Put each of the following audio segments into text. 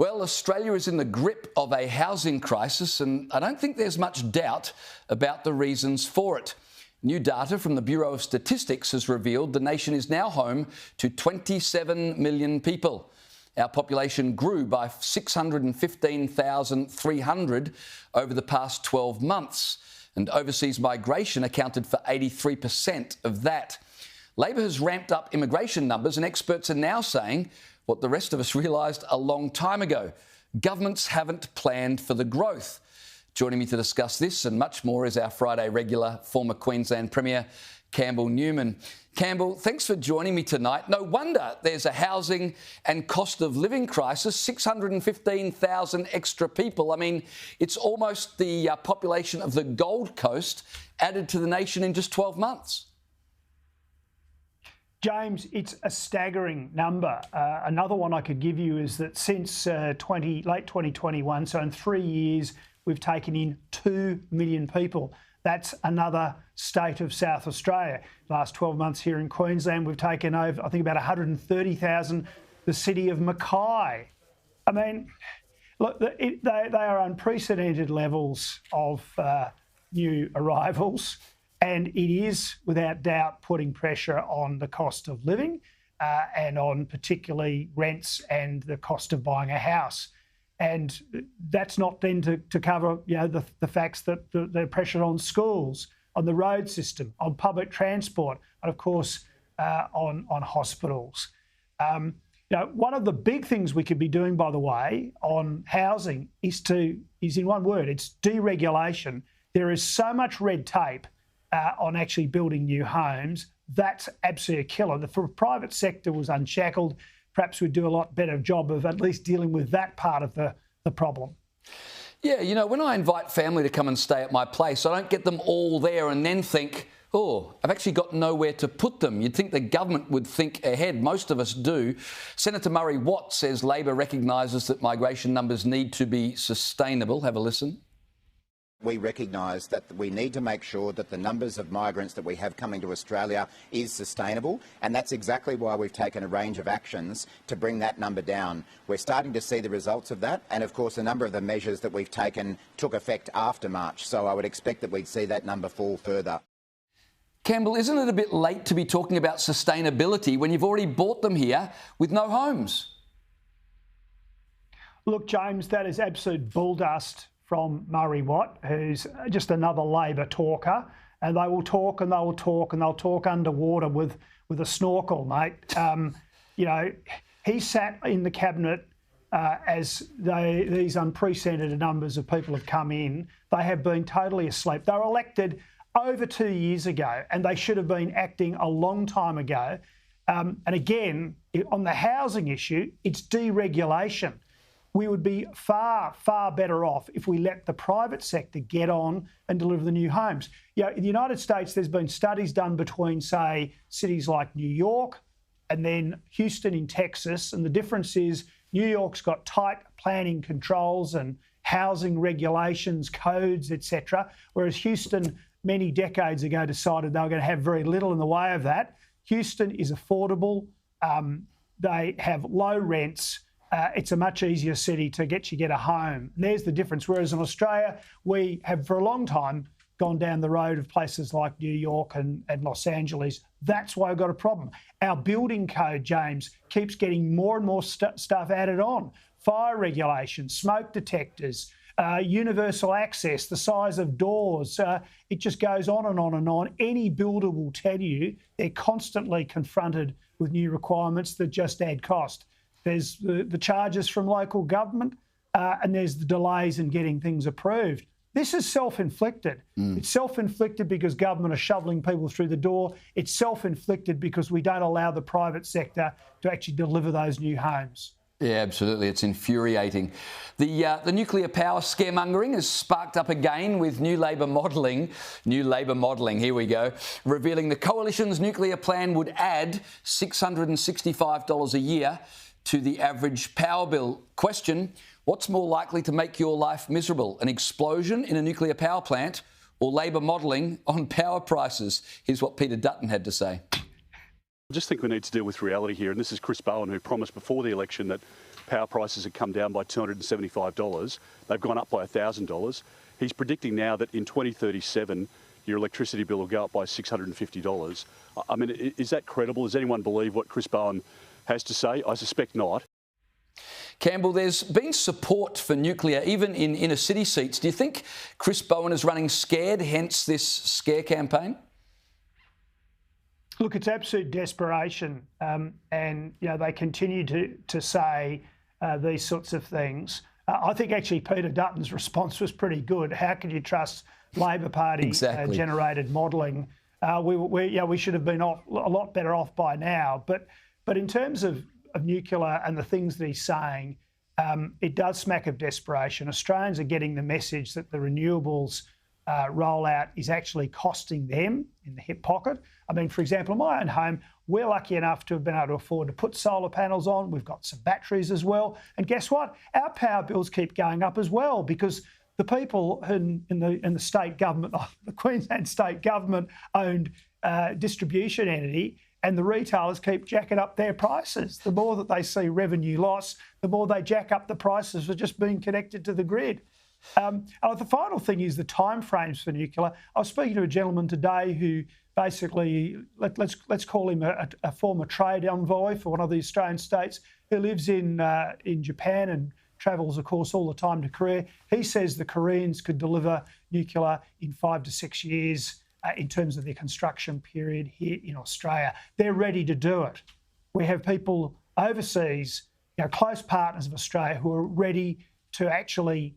Well, Australia is in the grip of a housing crisis, and I don't think there's much doubt about the reasons for it. New data from the Bureau of Statistics has revealed the nation is now home to 27 million people. Our population grew by 615,300 over the past 12 months, and overseas migration accounted for 83% of that. Labor has ramped up immigration numbers, and experts are now saying what the rest of us realised a long time ago. Governments haven't planned for the growth. Joining me to discuss this and much more is our Friday regular, former Queensland Premier, Campbell Newman. Campbell, thanks for joining me tonight. No wonder there's a housing and cost of living crisis, 615,000 extra people. I mean, it's almost the population of the Gold Coast added to the nation in just 12 months. James, it's a staggering number. Another one I could give you is that since late 2021, so in 3 years, we've taken in 2 million people. That's another state of South Australia. Last 12 months here in Queensland, we've taken over, I think, about 130,000, the city of Mackay. I mean, look, they are unprecedented levels of new arrivals. And it is, without doubt, putting pressure on the cost of living and on particularly rents and the cost of buying a house. And that's not then to cover, the facts that the pressure on schools, on the road system, on public transport, and of course on hospitals. One of the big things we could be doing, by the way, on housing is in one word, it's deregulation. There is so much red tape on actually building new homes. That's absolutely a killer. If the private sector was unshackled, perhaps we'd do a lot better job of at least dealing with that part of the problem. Yeah, when I invite family to come and stay at my place, I don't get them all there and then think, oh, I've actually got nowhere to put them. You'd think the government would think ahead. Most of us do. Senator Murray Watt says Labor recognises that migration numbers need to be sustainable. Have a listen. We recognise that we need to make sure that the numbers of migrants that we have coming to Australia is sustainable, and that's exactly why we've taken a range of actions to bring that number down. We're starting to see the results of that, and of course a number of the measures that we've taken took effect after March, so I would expect that we'd see that number fall further. Campbell, isn't it a bit late to be talking about sustainability when you've already brought them here with no homes? Look, James, that is absolute bull dust from Murray Watt, who's just another Labor talker, and they will talk and they'll talk and they'll talk underwater with a snorkel, mate. He sat in the cabinet as these unprecedented numbers of people have come in. They have been totally asleep. They were elected over 2 years ago, and they should have been acting a long time ago. And again, on the housing issue, it's deregulation. We would be far, far better off if we let the private sector get on and deliver the new homes. In the United States, there's been studies done between, say, cities like New York and then Houston in Texas. And the difference is New York's got tight planning controls and housing regulations, codes, etc., whereas Houston, many decades ago, decided they were going to have very little in the way of that. Houston is affordable. They have low rents. It's a much easier city to get a home. And there's the difference. Whereas in Australia, we have for a long time gone down the road of places like New York and Los Angeles. That's why we've got a problem. Our building code, James, keeps getting more and more stuff added on. Fire regulations, smoke detectors, universal access, the size of doors. It just goes on and on and on. Any builder will tell you they're constantly confronted with new requirements that just add cost. There's the charges from local government and there's the delays in getting things approved. This is self-inflicted. It's self-inflicted because government are shoveling people through the door. It's self-inflicted because we don't allow the private sector to actually deliver those new homes. Yeah, absolutely. It's infuriating. The nuclear power scaremongering has sparked up again with new Labor modelling, here we go, revealing the Coalition's nuclear plan would add $665 a year to the average power bill. Question, what's more likely to make your life miserable, an explosion in a nuclear power plant or Labor modelling on power prices? Here's what Peter Dutton had to say. I just think we need to deal with reality here, and this is Chris Bowen, who promised before the election that power prices had come down by $275. They've gone up by $1,000. He's predicting now that in 2037, your electricity bill will go up by $650. I mean, is that credible? Does anyone believe what Chris Bowen has to say? I suspect not. Campbell, there's been support for nuclear, even in inner city seats. Do you think Chris Bowen is running scared, hence this scare campaign? Look, it's absolute desperation, and they continue to say these sorts of things. I think actually Peter Dutton's response was pretty good. How can you trust Labor Party generated modelling? We should have been a lot better off by now. But in terms of nuclear and the things that he's saying, it does smack of desperation. Australians are getting the message that the renewables rollout is actually costing them in the hip pocket. I mean, for example, in my own home, we're lucky enough to have been able to afford to put solar panels on. We've got some batteries as well. And guess what? Our power bills keep going up as well because the people in the state government, the Queensland state government owned distribution entity, and the retailers keep jacking up their prices. The more that they see revenue loss, the more they jack up the prices for just being connected to the grid. The final thing is the timeframes for nuclear. I was speaking to a gentleman today who basically, let's call him a former trade envoy for one of the Australian states, who lives in Japan and travels, of course, all the time to Korea. He says the Koreans could deliver nuclear in 5 to 6 years in terms of their construction period here in Australia. They're ready to do it. We have people overseas, close partners of Australia, who are ready to actually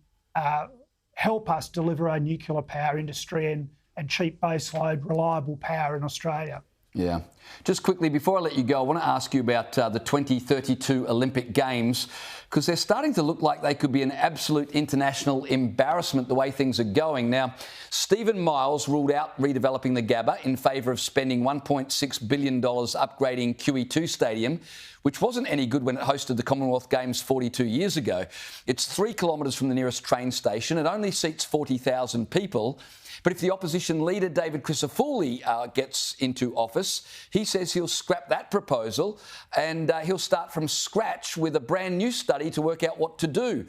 help us deliver our nuclear power industry and cheap baseload, reliable power in Australia. Yeah. Just quickly, before I let you go, I want to ask you about the 2032 Olympic Games, because they're starting to look like they could be an absolute international embarrassment the way things are going. Now, Stephen Miles ruled out redeveloping the Gabba in favour of spending $1.6 billion upgrading QE2 Stadium, which wasn't any good when it hosted the Commonwealth Games 42 years ago. It's 3 kilometres from the nearest train station. It only seats 40,000 people. But if the opposition leader, David Crisafulli, gets into office, he says he'll scrap that proposal and he'll start from scratch with a brand new study to work out what to do.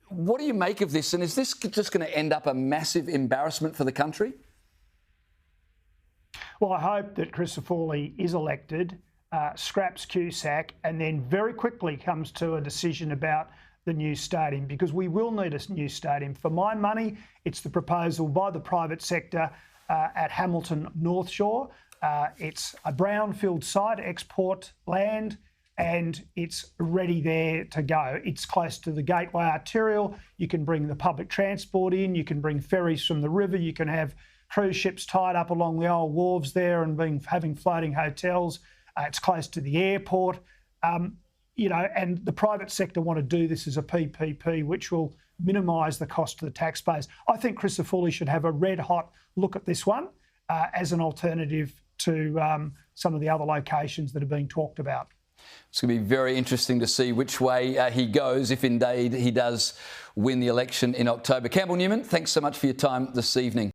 What do you make of this? And is this just going to end up a massive embarrassment for the country? Well, I hope that Crisafulli is elected, scraps QSAC, and then very quickly comes to a decision about the new stadium, because we will need a new stadium. For my money, it's the proposal by the private sector at Hamilton North Shore. It's a brownfield site, export land, and it's ready there to go. It's close to the Gateway Arterial. You can bring the public transport in, you can bring ferries from the river, you can have cruise ships tied up along the old wharves there and having floating hotels. It's close to the airport. And the private sector want to do this as a PPP, which will minimise the cost to the taxpayers. I think Crisafulli should have a red-hot look at this one as an alternative to some of the other locations that are being talked about. It's going to be very interesting to see which way he goes, if indeed he does win the election in October. Campbell Newman, thanks so much for your time this evening.